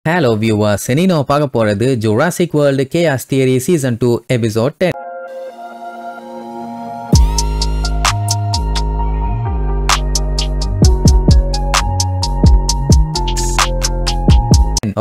Hello viewers, இன்னைக்கு நம்ம பார்க்க போறது Jurassic World Chaos Theory Season 2 Episode 10.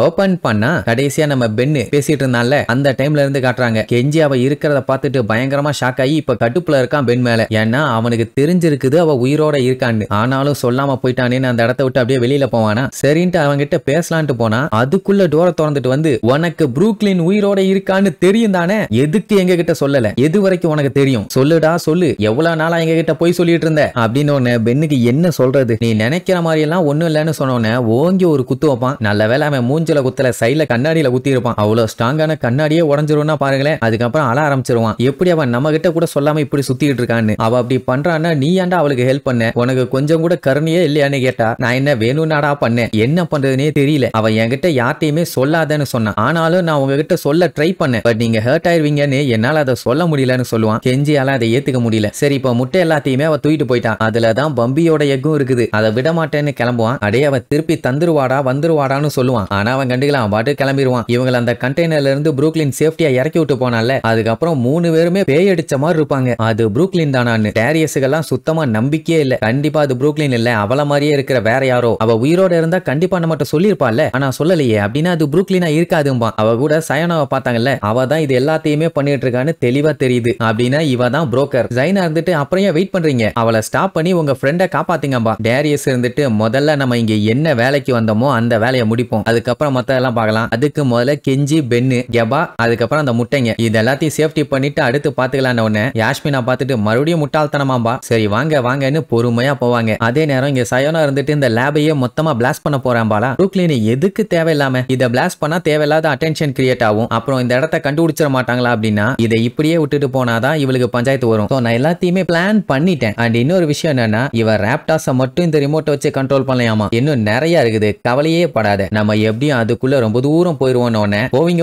Open பண்ணா கடைசியா நம்ம பென்னு பேசிட்டு இருந்தால அந்த டைம்ல இருந்து காட்டுறாங்க. கெஞ்சி அவ இருக்கிறத பார்த்துட்டு பயங்கரமா ஷாக் ஆகி இப்ப கட்டுப்புல இருக்கான் பென் மேல. ஏன்னா அவனுக்கு தெரிஞ்சிருக்குது அவ உயிரோட இருக்கான்னு. ஆனாலும் சொல்லாம போயிட்டானேன்னு அந்த இடத்த விட்டு அப்படியே வெளியில போவானா. சரின்ட்டு அவங்க கிட்ட பேசலான்ட்டு போனா அதுக்குள்ள டோரை திறந்துட்டு வந்து உனக்கு புரூக்லின் உயிரோட இருக்கான்னு தெரியும் தானே, எதுக்கு எங்க கிட்ட சொல்லல, எது வரைக்கும் உனக்கு தெரியும், சொல்லுடா சொல்லு, எவ்வளவு நாளா எங்க கிட்ட போய் சொல்லிட்டு இருந்த அப்படின்னு ஒன்னு. பென்னுக்கு என்ன சொல்றது, நீ நினைக்கிற மாதிரி எல்லாம் ஒண்ணும் இல்லன்னு சொன்னோன்னு ஓங்கி ஒரு குத்து வைப்பான். நல்ல வேலை அவன் மூஞ்சில குத்தல, சைடுல கண்ணாடியில குத்தி இருப்பான். அவ்வளவு ஸ்ட்ராங்கான கண்ணாடியே உடஞ்சிரும்னா பாருங்களேன். அதுக்கப்புறம் அழ ஆரம்பிச்சிருவான். எப்படி அவன் நம்ம கிட்ட கூட சொல்லாம இப்படி சுத்திட்டு இருக்கான்னு. அவ அப்படி பண்றான்னா நீ ஏன்டா அவளுக்கு ஹெல்ப் பண்ண, உனக்கு கொஞ்சம் கூட கருணையே இல்லையான்னு கேட்டா நான் என்ன வேணும்னாடா பண்ணேன், என்ன பண்றதுனே தெரியல, அவ என்கிட்ட யார்ட்டையுமே சொல்லாதன்னு சொன்னான். ஆனாலும் நான் உங்ககிட்ட சொல்ல ட்ரை பண்ணேன், பட் நீங்க ஹர்ட் ஆயிருவீங்கன்னு என்னால அதை சொல்ல முடியலன்னு சொல்லுவான். கெஞ்சியால அதை ஏத்துக்க முடியல. சரி இப்ப முட்டை எல்லாத்தையுமே அவ தூக்கிட்டு போயிட்டான். அதுலதான் பம்பியோட எக்கும் இருக்குது, அதை விட மாட்டேன்னு கிளம்புவான். அடே அவ திருப்பி தந்துருவாடா வந்துருவாடான்னு சொல்லுவான். ஆனா அவன் கண்டுக்கலாம், பாட்டு கிளம்பிடுவான். இவங்க அந்த கண்டெய்னர்ல இருந்து புரூக்லின் சேஃப்டியா இறக்கி விட்டு போனால அதுக்கப்புறம் 3 பேருமே பேய் அடிச்ச மாதிரி இருப்பாங்க. அது புரூக்லின் தானான்னு டேரியஸுக்கெல்லாம் சுத்தமா நம்பிக்கையே இல்ல. கண்டிப்பா அது புரூக்லின் இல்ல, அவள மாதிரியே இருக்கிற வேற யாரோ. அவ உயிரோட இருந்தா கண்டிப்பா நம்மகிட்ட சொல்லிருப்பால, ஆனா சொல்லலையே, அப்படின்னா அது புரூக்லினா இருக்காதும்பா. அவ கூட சயனாவை பார்த்தாங்கல்ல, அவ தான் இது எல்லாத்தையுமே பண்ணிட்டு இருக்கான்னு தெளிவா தெரியுது. அப்படின்னா இவ தான் புரோக்கர். ஜைனா இருந்துட்டு அப்புறம் ஏன் வெயிட் பண்றீங்க, அவளை ஸ்டாப் பண்ணி உங்க ஃப்ரெண்டை காப்பாத்துங்கப்பா. டேரியஸ் இருந்துட்டு முதல்ல நம்ம இங்க என்ன வேலைக்கு வந்தோமோ அந்த வேலையை முடிப்போம், அதுக்கப்புறம் மத்ததெல்லாம் பார்க்கலாம். அதுக்கு முதல்ல கெஞ்சி பென்னு கெபா அதுக்கப்புறம் அந்த முட்டைங்க இது எல்லாத்தையும் சேஃப்டி பண்ணிட்டு அடுத்து பாத்துக்கலான்னு ஒண்ணு. யாஸ்மினா பார்த்துட்டு மறுபடியும் முட்டாள்தனமாம்பா. சரி வாங்க வாங்கன்னு பொறுமையா போவாங்க. அதே நேரம் இங்க சயோனா இருந்துட்டு இந்த லேபையே மொத்தமா பிளாஸ்ட் பண்ண போறாம்பாலா. புரூக்லின் எதுக்கு தேவையில்லாம இதை பிளாஸ்ட் பண்ணா தேவையில்லாத அட்டென்ஷன் கிரியேட் ஆகும், அப்புறம் இந்த இடத்த கண்டுபிடிச்சிட மாட்டாங்களா அப்படின்னா இதை இப்படியே விட்டுட்டு போனாதான் இவளுக்கு பஞ்சாயத்து வரும். நான் எல்லாத்தையுமே பிளான் பண்ணிட்டேன். அண்ட் இன்னொரு விஷயம் என்னன்னா இவ ராப்டாஸை மட்டும் இந்த ரிமோட்டை வச்சு கண்ட்ரோல் பண்ணலாமா, இன்னும் நிறைய இருக்குது, கவலையே படாத, நம்ம எப்படியும் அதுக்குள்ள ரொம்ப தூரம் போயிருவோம்.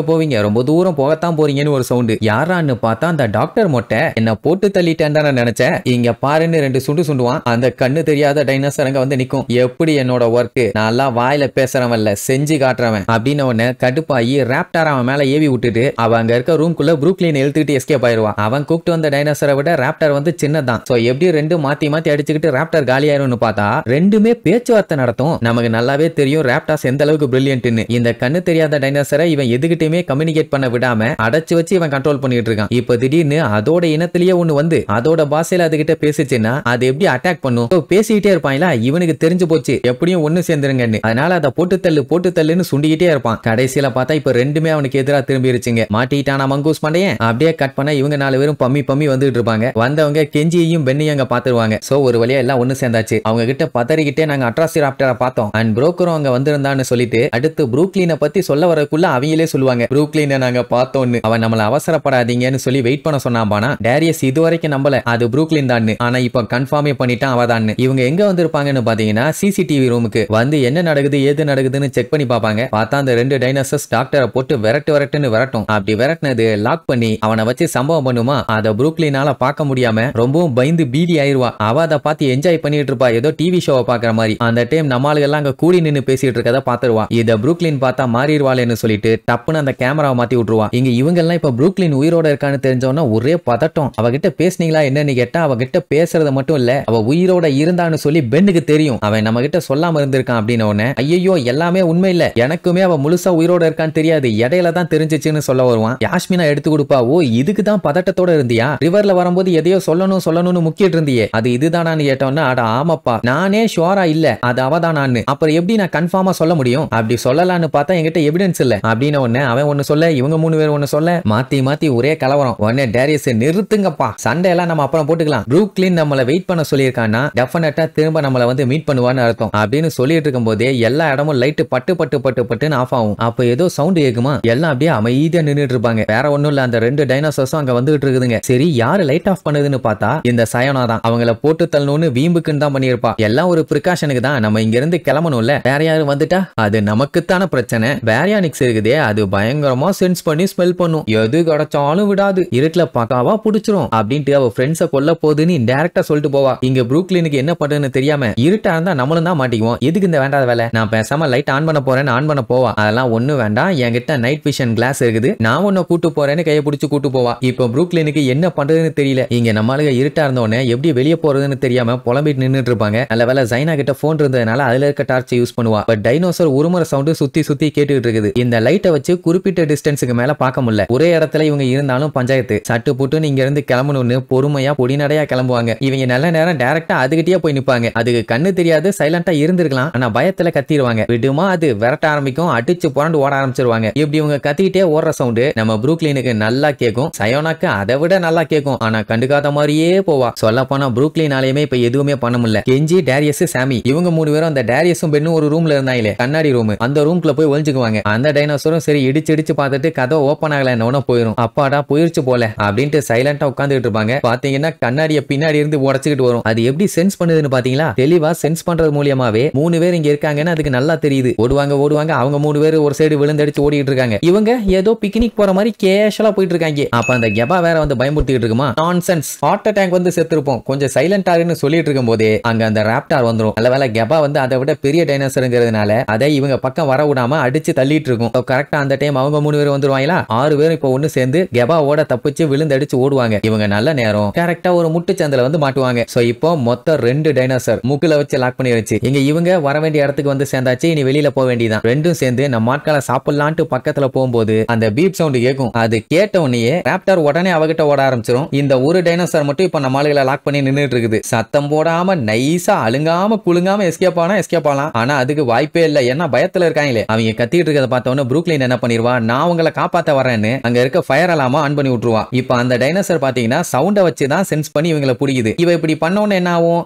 போவீங்க ரொம்ப தூரம் போகத்தான் போறீங்கன்னு ஒரு சவுண்டு. யாரான்னு பார்த்தா அந்த டாக்டர் மொட்டை என்ன போட்டு தள்ளிட்டேன் நான் நினைச்சேன். இங்க பாருன்னு 2 சுண்டு சுண்டுவான். அந்த கண்ணு தெரியாத டைனோசரங்க வந்து நிக்கும். எப்படி என்னோட ஒர்க், நல்லா வாயில பேசுறவன்ல செஞ்சு காட்டுறவன் அப்படின்னு ஒன்னு கடுப்பாயி ராப்டார் அவன் மேல ஏவி விட்டுட்டு அவன் அங்க இருக்க ரூம்குள்ள புரூக்லின் எழுத்துக்கிட்டு எஸ்கேப் ஆயிருவான். அவன் கூப்பிட்டு வந்த டைனோசரை விட ராப்டார் வந்து சின்னதான். சோ எப்படி 2 மாத்தி மாத்தி அடிச்சுக்கிட்டு ராப்டார் காலியாயிரும்னு பார்த்தா ரெண்டுமே பேச்சுவார்த்தை நடத்தும். நமக்கு நல்லாவே தெரியும் ராப்டார்ஸ் எந்த அளவுக்கு பிரில்லியன்ட்னு. இந்த கண்ணு தெரியாத டைனோசரை இவன் எதுகிட்டயுமே கம்யூனிகேட் பண்ண விடாம அடைச்சு வச்சு இவன் கண்ட்ரோல் பண்ணிட்டு இருக்கான். இப்ப திடீர்னு அதோட இனத்திலேயே ஒண்ணு வந்து அதோட பாஷையில அதுகிட்ட பேசிச்சுன்னா அது எப்படி அட்டாக் பண்ணும். பேசிக்கிட்டே இருப்பாங்களா, இவனுக்கு தெரிஞ்சு போச்சு எப்படியும் ஒண்ணு சேர்ந்துருங்கன்னு. அதனால அதை போட்டு தள்ளுன்னு சுண்டிக்கிட்டே இருப்பான். கடைசியில பார்த்தா இப்ப ரெண்டுமே அவனுக்கு எதிராக திரும்பிருச்சுங்க. மாட்டிட்டானா மங்கூஸ் பண்டையன். அப்படியே கட் பண்ண இவங்க 4 பேரும் பம்மி வந்துட்டு இருப்பாங்க. வந்தவங்க கெஞ்சியையும் பெண்ணையும் அங்க பாத்துருவாங்க. சோ ஒரு வழியா எல்லாம் ஒண்ணு சேர்ந்தாச்சு. அவங்க கிட்ட பதறிக்கிட்டே நாங்க அட்ராசிராப்டரை பார்த்தோம் அண்ட் புரோக்கரும் அங்க வந்திருந்தான்னு சொல்லிட்டு அடுத்து புரூக்லினை பத்தி சொல்ல வரக்குள்ள அவங்களே சொல்லுவாங்க புரூக்லினை நாங்க பார்த்தோம்னு. அவன் நம்மள அவசரப்படாதீங்கன்னு சொல்லி வெயிட் பண்ண சொன்னான். டேரியஸ் இதுவரைக்கும் நம்பல அது புரூக்லின் தான், ஆனா இப்ப கன்ஃபார்மே பண்ணிட்டான் அவதான். இவங்க எங்க வந்திருப்பாங்கன்னு பாத்தீங்கன்னா சிசிடிவி ரூமுக்கு வந்து என்ன நடக்குது ஏது நடக்குதுன்னு செக் பண்ணி பாப்பாங்க. பார்த்தா அந்த 2 டைனோசர்ஸ் டாக்டரை போட்டு விரட்டுன்னு விரட்டும். அப்படி விரட்டினது லாக் பண்ணி அவனை வச்சு சம்பவம் பண்ணுமா. அதை புரூக்லினால பார்க்க முடியாம ரொம்பவும் பயந்து பீடி ஆயிருவா. அவ அதை பார்த்து என்ஜாய் பண்ணிட்டு இருப்பா, ஏதோ டிவி ஷோவை பாக்குற மாதிரி. அந்த டைம் நம்மளுக்கு எல்லாம் அங்க கூடி நின்னு பேசிட்டு இருக்கதை பாத்துருவா. இத புரூக்லின் பார்த்தா மாறிடுவாளேன்னு சொல்லிட்டு டப்புன்னு அந்த கேமராவை மாத்தி விட்டுருவா. இவங்க எல்லாம் இப்ப புரூக்லின் உயிரோட இருக்கான்னு தெரிஞ்சோன்னா ஒரே பதட்டம். அவகிட்ட பேசுனீங்களா என்னன்னு கேட்டா அவகிட்ட பேசுறது மட்டும் இல்ல அவ உயிரோட இருந்தான்னு சொல்லி பென்னுக்கு தெரியும். அவன் நம்ம கிட்ட சொல்லாம இருந்திருக்கான் அப்படின்னு உடனே ஐயோ எல்லாமே உண்மை இல்ல, எனக்குமே அவ முழுசா உயிரோட இருக்கான்னு தெரியாது, இடையில தான் தெரிஞ்சிச்சுன்னு சொல்ல வருவான். யாஸ்மினா எடுத்து கொடுப்பா, ஓ இதுக்கு தான் பதட்டத்தோட இருந்தியா, ரிவர்ல வரும்போது எதையோ சொல்லணும்னு முக்கிட்டு இருந்தியே, அது இதுதானான்னு கேட்டோன்னா அட ஆமாப்பா நானே ஷுவரா இல்ல அது அவதானான்னு, அப்புறம் எப்படி நான் கன்ஃபார்மா சொல்ல முடியும், அப்படி சொல்லலான்னு பார்த்தா என்கிட்ட எவிடன்ஸ் இல்ல அப்படின்னு ஒண்ணு அவன் ஒண்ணு சொல்ல இவங்க 3 பேர் ஒண்ணு சொல்ல மாத்தி ஒரே கலவரம். உடனே டேரியஸ் நிறுத்துங்கப்பா, சண்டை எல்லாம் நம்ம அப்புறம் போட்டுக்கலாம், புரூக்லின் நம்மள வெயிட் பண்ண சொல்லியிருக்கான்னா டெஃபினட்டா திரும்ப நம்மள வந்து மீட் பண்ணுவான்னு அர்த்தம் அப்படின்னு சொல்லிட்டு இருக்கும் போதே எல்லா இடமும் லைட் பட்டுன்னு ஆஃப் ஆகும். அப்ப ஏதோ சவுண்ட் கேக்குமா, எல்லாம் அப்படியே அமைதியா நின்னுட்டு இருப்பாங்க. வேற ஒண்ணும் இல்ல அந்த 2 டைனோசர்ஸும் அங்க வந்துட்டு இருக்குதுங்க. சரி யாரு லைட் ஆஃப் பண்ணதுன்னு பார்த்தா இந்த சயோனா தான். அவங்கள போட்டு தள்ளணும்னு வீம்புக்குன்னு தான் பண்ணியிருப்பா. எல்லாம் ஒரு பிரிகாஷனுக்கு தான், நம்ம இங்க இருந்து கிளம்பணும்ல, வேற யாரும் வந்துட்டா அது நமக்கு தான் சிக்கலான பிரச்சனை. பேரியானிக்ஸ் இருக்குதே அது பயங்கரமா சென்ஸ் பண்ணி ஸ்மெல் பண்ணும். எது கிடைச்சாலும் விடாது. இருட்டுல பக்காவா புடிச்சிரும் அப்படின்ட்டு அவ ஃப்ரெண்ட்ஸை கொல்ல போகுதுன்னு டைரக்டா சொல்லிட்டு போவா. இங்க ப்ரூக்லினுக்கு என்ன பண்றதுன்னு தெரியாம இருட்டா இருந்தா நம்மளும் தான் மாட்டிக்குவோம். எதுக்கு இந்த வேண்டாத வேலை, நான் பேசாம லைட் ஆன் பண்ண போறேன்னு ஆன் பண்ண போவா. அதெல்லாம் ஒண்ணு வேண்டாம், என்கிட்ட நைட் விஷன் கிளாஸ் இருக்குது, நான் உன்னை கூட்டு போறேன்னு கையை பிடிச்சு கூட்டு போவா. இப்போ ப்ரூக்லினுக்கு என்ன பண்றதுன்னு தெரியல. இங்க நம்மளுக்கு இருட்டா இருந்தோடனே எப்படி வெளியே போறதுன்னு தெரியாம புலம்பிட்டு நின்னுட்டு இருப்பாங்க. நல்ல வேலை ஜைனா கிட்ட போன் இருந்ததுனால அதுல இருக்க டார்ச் யூஸ் பண்ணுவா. பட் டைனோசர் உருமுறை சவுண்ட் சுத்தி சுத்தி கேட்டுட்டு இருக்குது. இந்த லைட்டை வச்சு குறிப்பிட்ட டிஸ்டன்ஸுக்கு மேல பார்க்க முடியல. ஒரே இடத்துல இவங்க இருந்தாலும் பஞ்சாயத்து. சட்டு புட்டுன்னு இங்க இருந்து கிளம்பணும்னு பொறுமையா பொடிநடையா கிளம்புவாங்க. இவங்க நல்ல நேரம் டைரக்டா அதுகிட்டயே போய் நிப்பாங்க. அதுக்கு கண்ணு தெரியாது, சைலண்டா இருந்திருக்கலாம், ஆனா பயத்துல கத்திடுவாங்க. விடுமா அது விரட்ட ஆரம்பிக்கும், அடிச்சு புரண்டு ஓட ஆரம்பிச்சிருவாங்க. இப்படி இவங்க கத்திக்கிட்டே ஓடுற சவுண்டு நம்ம ப்ரூக்லினுக்கு நல்லா கேட்கும், சயோனாக்கு அதை விட நல்லா கேட்கும். ஆனா கண்டுக்காத மாதிரியே போவா. சொல்ல போனா ப்ரூக்லினாலேயுமே இப்ப எதுவுமே பண்ண முடியல. கெஞ்சி, டேரியஸ், சாமி இவங்க 3 பேரும் அந்த டேரியஸும் பெண்ணும் ஒரு ரூம்ல இருந்தாங்களே, கண்ணாடி ரூம், அந்த ரூம்குள்ள போய் ஒளிஞ்சுக்குவாங்க. அந்த டைனோசரும் சரி இடிச்சு இடிச்சு பார்த்துட்டு கதை ஓப்பன் ஆகல என்னோட போயிரும். அப்பாடா போயிருச்சு போல அப்படின்ட்டு சைலண்டா உட்காந்துட்டு இருப்பாங்க. பாத்தீங்கன்னா கண்ணாடிய பின்னாடி இருந்து உடச்சுக்கிட்டு வரும். அது எப்படி சென்ஸ் பண்ணுதுன்னு பாத்தீங்களா? தெளிவா சென்ஸ் பண்றது மூலியமாவே 3 பேர் இங்க இருக்காங்கன்னு அதுக்கு நல்லா தெரியுது. ஓடுவாங்க அவங்க 3 பேர் ஒரு சைடு விழுந்தடிச்சு ஓடிட்டு இருக்காங்க. இவங்க ஏதோ பிக்னிக் போற மாதிரி கேஷுவலா போயிட்டு இருக்காங்க. அப்ப அந்த கெபா வேற வந்து பயமுறுத்திட்டு இருக்குமா? நான்சென்ஸ், ஹார்ட் அட்டாக் வந்து செத்துருப்போம், கொஞ்சம் சைலண்டா இருன்னு சொல்லிட்டு இருக்கும் போதே அங்க அந்த ராப்டார் வந்துரும். நல்லவேளை கெபா வந்து அதை விட பெரிய டைனோசர்ங்கிறதுனால அதை இவங்க பக்கம் வர விடாம அடிச்சு தள்ளிட்டு இருக்கும். கரெக்டா அந்த டைம் அவங்க 3 பேர் வந்துருவாங்களா? 6 பேர் இப்ப ஒண்ணு சேர்ந்து கெபாவோட தப்பிச்சு விழுந்தடிச்சு ஓடுவாங்க. இவங்க நல்ல நேரம் கரெக்டா ஒரு முட்டுச்சந்தில வந்து மாட்டுவாங்க. சோ இப்போ மொத்தம் 2 டைனோசர் மூக்குல வச்சு லாக் பண்ணி வச்சு இவங்க வர வேண்டிய இடத்துக்கு வந்து சேர்ந்தாச்சு. இனி வெளியில போக வேண்டியதான். ரெண்டும் சேர்ந்து நம்ம ஆட்களை சாப்பிடலான்ட்டு பக்கத்துல போகும்போது அந்த பீப் சவுண்ட் கேட்கும். அது கேட்ட உடனே ராப்டார் உடனே அவகிட்ட ஓட ஆரம்பிச்சிடும். இந்த ஒரு டைனோசர் மட்டும் இப்ப நம்ம ஆளுகளை லாக் பண்ணி நின்னுட்டு இருக்குது. சத்தம் போடாம நைஸா அழுங்காம குலுங்காம எஸ்கேப் ஆனா ஆனா அதுக்கு வாய்ப்பே இல்ல. ஏன்னா பயத்துல இருக்காங்களே. அவங்க கத்திட்டு இருக்கத பார்த்தவொன்னே ப்ரூக்லின் என்ன பண்ணிருவா, நான் உங்களை காப்பாத்த வரேன்னு அங்க இருக்க ஃபயர் அலார்ம் ஆன் பண்ணி விட்டுருவா. இப்ப அந்த டைனோசர் பாத்தீங்கன்னா சவுண்ட வச்சு தான் சென்ஸ் பண்ணி இவங்களை பிடிக்குது. இவ இப்படி பண்ணோன்னு என்ன ஆகும்,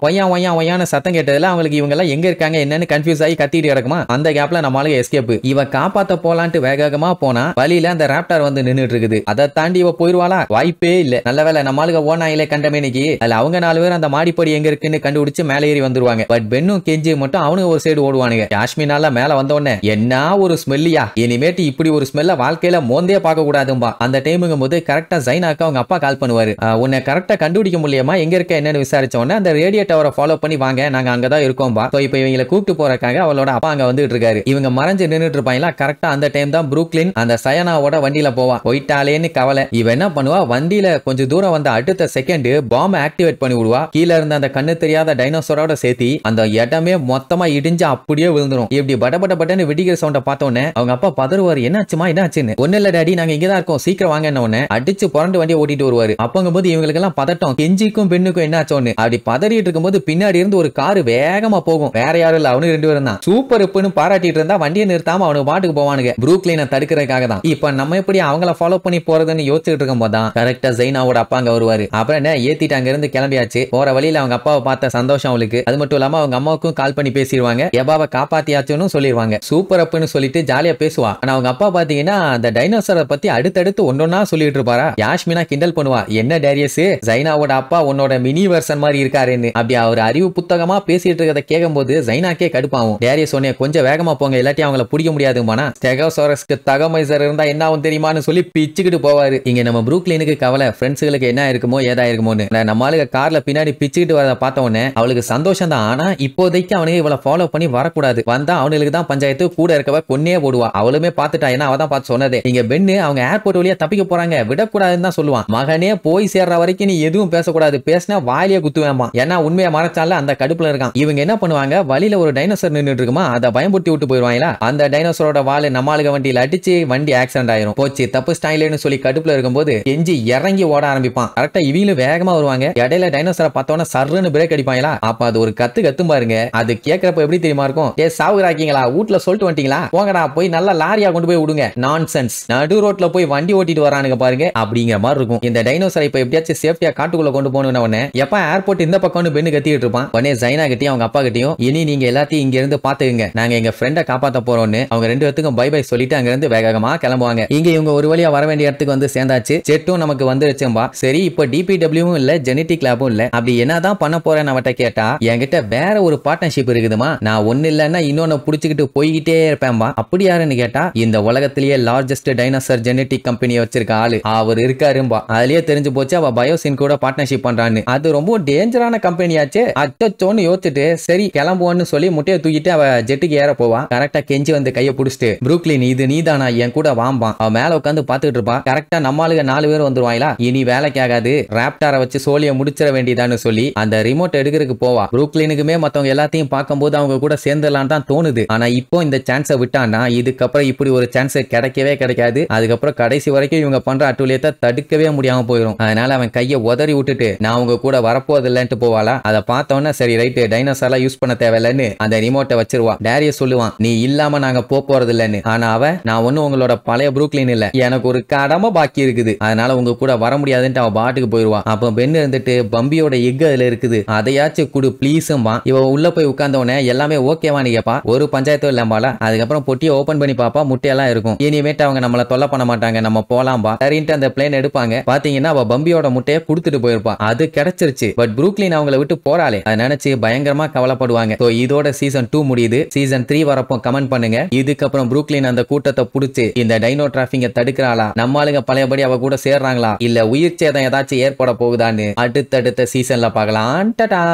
ஒய்யான்னு சத்தம் கேட்டதுல அவங்களுக்கு இவங்க எல்லாம் எங்க இருக்காங்க என்னன்னு கன்ஃபியூஸ் ஆகி கத்திட்டு கிடக்குமா. அந்த கேப்ல நம்மளுக்கு எஸ்கேப். இவ காப்பாத்த போலான்ட்டு வேகமா போனா வழியில அந்த ராப்டார் வந்து நின்னுட்டு இருக்குது. அதை தாண்டி இவ போயிருவாளா? வாய்ப்பே இல்ல. நல்ல வேலை நம்மளுக்கு ஓனாயிலே கண்டமேனிக்கு அதுல அவங்க 4 பேர் அந்த மாடிப்படி எங்க இருக்குன்னு கண்டுபிடிச்சு மேலே ஏறி வந்துருவாங்க. பட் பென்னும் கெஞ்சி மட்டும் அவனுக்கு ஒரு சைடு ஓடுவானுங்க. யாஸ்மினால மேல வந்த உடனே என்ன ஒரு ஸ்மெல்லியா, இனிமேட்டு இப்படி ஒரு ஸ்மெல்ல வாழ்க்கையில மோந்தே பார்க்க கூடாதும்பா. அந்த டைமுங்கும் போது கரெக்டா ஜைனாக்கு அவங்க அப்பா கால் பண்ணுவாரு. உன்னை கரெக்டா கண்டுபிடிக்க முடியுமா, எங்க இருக்க என்னன்னு விசாரிச்ச உடனே அந்த ரேடியோ டவரை ஃபாலோ பண்ணி வாங்க, நாங்க அங்கதான் இருக்கோம்பா. இப்ப இவங்களை கூப்பிட்டு போறக்காக அவளோட அப்பா அங்க வந்துட்டு இருக்காரு. இவங்க மறைஞ்சு நின்னுட்டு இருப்பாங்களா? கரெக்டா அந்த டைம் தான் ப்ரூக்லின் அந்த சயனாவோட வண்டியில போவா. போயிட்டாலேன்னு கவலை. இவ என்ன பண்ணுவா, வண்டியில கொஞ்சம் தூரம் வந்த அடுத்த செகண்ட் பாம்பை ஆக்டிவேட் பண்ணி விடுவா. கீழே இருந்த அந்த கண்ணு தெரியாத டைனோசரோட சேர்த்து அந்த இடமே மொத்தமா இடிஞ்சு அப்படியே விழுந்துரும். இப்படி படபடன்னு வெடிக்கிற சவுண்ட பார்த்தோன்னே அவங்க அப்பா பதறுவாரு. என்னாச்சுமா என்னாச்சுன்னு. ஒண்ணு இல்ல டாடி, நாங்க இங்கதான் இருக்கோம், சீக்கிரம் வாங்க. உடனே அடிச்சு புரண்டு வண்டியை ஓட்டிட்டு வருவாரு. அப்பங்கும்போது இவங்களுக்கு எல்லாம் பதட்டம். கெஞ்சிக்கும் பெண்ணுக்கும் என்னாச்சோன்னு அப்படி பதறிட்டு இருக்கும்போது பின்னாடி இருந்து ஒரு காரு வேகமா போகும். வேற யாரும் இல்ல, அவனு 2 பேரும் தான். சூப்பர் இப்பன்னு பாராட்டிட்டு இருந்தா வண்டியை நிறுத்தாம அவனுக்கு பாட்டுக்கு போவானுங்க, ப்ரூக்லினை தடுக்கிறதுக்காக தான். இப்ப நம்ம எப்படி அவங்கள ஃபாலோ பண்ணி போறதுன்னு யோசிச்சுட்டு இருக்கும் போது தான் கரெக்டா ஜைனாவோட அப்பா அங்க வருவாரு. அப்புறம் என்ன ஏத்திட்டு அங்க இருந்து கிளம்பியாச்சு. போற வழியில அவங்க அப்பாவை பார்த்த சந்தோஷம் அவளுக்கு. அது மட்டும் இல்லாம அவங்க அம்மாவுக்கும் கால் பண்ணி பேசிடுவாங்க. எபாவை காப்பாத்தியாச்சுன்னு சொல்லிடுவாங்க. சூப்பர் அப்புன்னு சொல்லிட்டு ஜாலியா பேசுவா. ஆனா அவங்க அப்பா பாத்தீங்கன்னா அந்த டைனோசரை பத்தி அடுத்தடுத்து ஒன்னொன்னா சொல்லிட்டு இருப்பாரா. யாஸ்மினா கிண்டல் பண்ணுவா, என்ன டேரியஸ், ஜைனாவோட அப்பா உன்னோட மினி வெர்ஷன் மாதிரி இருக்காருன்னு. அப்படி அவர் அறிவு புத்தகமா பேசிட்டு இருக்கிறத கேட்கும் போது ஜைனாக்கே கடுப்பாகும். டேரியஸ் சொன்னே கொஞ்சம் வேகமா போங்க, இல்லாட்டி அவங்கள பிடிக்க முடியாதுமானா. ஸ்டெகோசாரஸ்க்கு தகமைசர் இருந்தா என்ன ஆகும் தெரியுமான்னு சொல்லி பிச்சுக்கிட்டு போவாரு. இங்க நம்ம ப்ரூக்லினுக்கு கவலை, ஃப்ரெண்ட்ஸ்களுக்கு என்ன இருக்குமோ ஏதா இருக்குமோன்னு. நம்மளுக்கு கார்ல பின்னாடி பிச்சுக்கிட்டு வரத பார்த்த உடனே அவளுக்கு சந்தோஷம் தான். ஆனா இப்போதைக்கு அவனுக்கு இவளை ஃபாலோ பண்ணி வரக்கூடாது. வந்தா அவனுக்கு தான் பஞ்சாயத்து, கூட இருக்கவ கொன்னே போடுவா. அவளுமே பார்த்துட்டா, ஏன்னா அவ தான் பார்த்து சொன்னதே. இங்க பென்னு அவங்க ஏர்போர்ட் வழியா தப்பிக்க போறாங்க, விடக்கூடாதுன்னு தான் சொல்லுவான். மகனே போய் சேர்ற வரைக்கும் நீ எதுவும் பேசக்கூடாது, பேசினா வாயிலே குத்துவேமா. ஏன்னா உண்மையை மறைச்சால அந்த கடுப்புல இருக்கான். இவங்க என்ன பண்ணுவாங்க, வழியில ஒரு டைனோசர் நின்றுட்டு இருக்குமா, அதை பயன்படுத்தி விட்டு போயிருவாங்களா. அந்த டைனோசரோட வாழை நம்மளுக்கு வண்டியில அடிச்சு வண்டி ஆக்சிடென்ட் ஆயிரும். போச்சு தப்பு ஸ்டைல்னு சொல்லி கடுப்புல இருக்கும்போது எஞ்சி இறங்கி ஓட ஆரம்பிப்பான். கரெக்டா இவங்களும் வேகமா வருவாங்க. இடையில டைனோசரை பார்த்தோன்னா சர்ன்னு பிரேக் அடிப்பாங்களா. அப்ப அது ஒரு கத்து பாருங்க. அது கேட்கறப்ப எப்படி தெரியுமா இருக்கும், ஏ சாவுறாக்கீங்களா, வீட்டுல சொல்லிட்டு வந்துட்டீங்களா, போங்கடா போய் நல்லா லாரியா கொண்டு போய் விடுங்க. நான்சென்ஸ், நடு ரோட்ல போய் வண்டி ஓட்டிட்டு வரானுங்க பாருங்க, அப்படிங்கிற மாதிரி இருக்கும். இந்த டைனோசரை இப்ப எப்படியாச்சும் சேஃப்டியா காட்டுக்குள்ள கொண்டு போகணும்னு எப்ப ஏர்போர்ட் இந்த பக்கம் பெண்ணு கத்திட்டு இருப்பான். உடனே ஜைனா கிட்டயும் அவங்க அப்பா கிட்டயும் இனி நீங்க எல்லாத்தையும் இங்க இருந்து பாத்துக்கங்க, நாங்க எங்க ஃப்ரெண்டை காப்பாத்த போறோம்னு அவங்க 2 பேத்துக்கும் பை பை சொல்லிட்டு அங்க இருந்து வேகமா கிளம்புவாங்க. இங்க இவங்க ஒரு வழியா வர வேண்டிய இடத்துக்கு வந்து சேர்ந்தாச்சு. செட்டும் நமக்கு வந்துருச்சும்பா. சரி இப்ப டிபிடபிள்யூவும் இல்ல, ஜெனடிக் லேபும் இல்ல. அப்படி என்னதான் பண்ண போறேன்னு அவட்ட கேட்டா, என்கிட்ட வேற ஒரு பார்ட்னர்ஷிப் இருக்குதுமா, நான் ஒண்ணு இல்லன்னா இன்னொன்னு புடிச்சுக்கிட்டு போய்கிட்டே சுத்திட்டே இருப்பேன்பா. அப்படி யாருன்னு கேட்டா இந்த உலகத்திலேயே லார்ஜஸ்ட் டைனோசர் ஜெனடிக் கம்பெனி வச்சிருக்க ஆளு அவர் இருக்காரும்பா. அதுலயே தெரிஞ்சு போச்சு அவ பயோசின் கூட பார்ட்னர்ஷிப் பண்றான்னு. அது ரொம்ப டேஞ்சரான கம்பெனியாச்சே. அச்சோன்னு யோசிச்சுட்டு சரி கிளம்புவோன்னு சொல்லி முட்டையை தூக்கிட்டு அவ ஜெட்டுக்கு ஏற போவா. கரெக்டா கெஞ்சி வந்து கையை புடிச்சிட்டு புரூக்லின் இது நீதானா என் கூட வாம்பா. அவ மேல உட்காந்து பாத்துட்டு இருப்பா. கரெக்டா நம்மளுக்கு 4 பேர் வந்துருவாங்களா, இனி வேலைக்கு ஆகாது, ராப்டாரை வச்சு சோழிய முடிச்சிட வேண்டியதான்னு சொல்லி அந்த ரிமோட் எடுக்கிறதுக்கு போவா. புரூக்லினுக்குமே மத்தவங்க எல்லாத்தையும் பார்க்கும்போது அவங்க கூட சேர்ந்துடலாம் தான் தோணுது. ஆனா இப்போ இந்த சான்ஸை விட்டான்னா இதுக்கப்புறம் இப்படி ஒரு சான்ஸ் கிடைக்கவே கிடைக்காது. அதுக்கப்புறம் கடைசி வரைக்கும் இவங்க பண்ற அட்டூழியத்தை தடுக்கவே முடியாம போயிடும். அதனால அவன் கையை உதறி விட்டுட்டு நான் உங்க கூட வரப்போது இல்லைன்ட்டு போவாளா. அதை பார்த்தோன்னா சரி ரைட்டு டைனோசர்லாம் யூஸ் பண்ண தேவையில்லைன்னு அந்த ரிமோட்டை வச்சிருவா. டேரியஸ் சொல்லுவான் நீ இல்லாம நாங்க போறது இல்லைன்னு. ஆனா அவ நான் ஒன்னும் உங்களோட பழைய புரூக்லின் இல்ல, எனக்கு ஒரு கடமை பாக்கி இருக்குது, அதனால உங்க கூட வர முடியாதுன்ட்டு அவ பாட்டுக்கு போயிருவா. அப்ப பென் இருந்துட்டு பம்பியோட எக் அதுல இருக்குது, அதையாச்சும் குடு ப்ளீஸும்பா. இவ உள்ள போய் உட்கார்ந்தவனே எல்லாமே ஓகேவான்னு கேப்பா. ஒரு பஞ்சாயத்தும் இல்லம்பால. அதுக்கப்புறம் பொட்டியை ஓபன் பண்ணி பாப்பா, முட்டையெல்லாம் இருக்கும். இனிமேட்டு அவங்க நம்மள தொல்லை பண்ண மாட்டாங்க, நம்ம போலாம்பா. சரின்ட்டு அந்த பிளேன் எடுப்பாங்க. பாத்தீங்கன்னா அவ பம்பியோட முட்டையை கொடுத்துட்டு போயிருப்பா. அது கிடைச்சிருச்சு. பட் புரூக்லின் அவங்கள விட்டு போறாளே அதை நினைச்சு பயங்கரமா கவலைப்படுவாங்க. இதோட சீசன் 2 முடியுது. சீசன் 3 வரப்போ கமெண்ட் பண்ணுங்க. இதுக்கப்புறம் புரூக்லின் அந்த கூட்டத்தை புடிச்சு இந்த டைனோ டிராஃபிங்க தடுக்கிறாளா, நம்ம ஆளுங்க பழையபடி அவ கூட சேர்றாங்களா, இல்ல உயிர் சேதம் ஏதாச்சும் ஏற்பட போகுதான்னு அடுத்தடுத்த சீசன்ல பார்க்கலாம். டடா.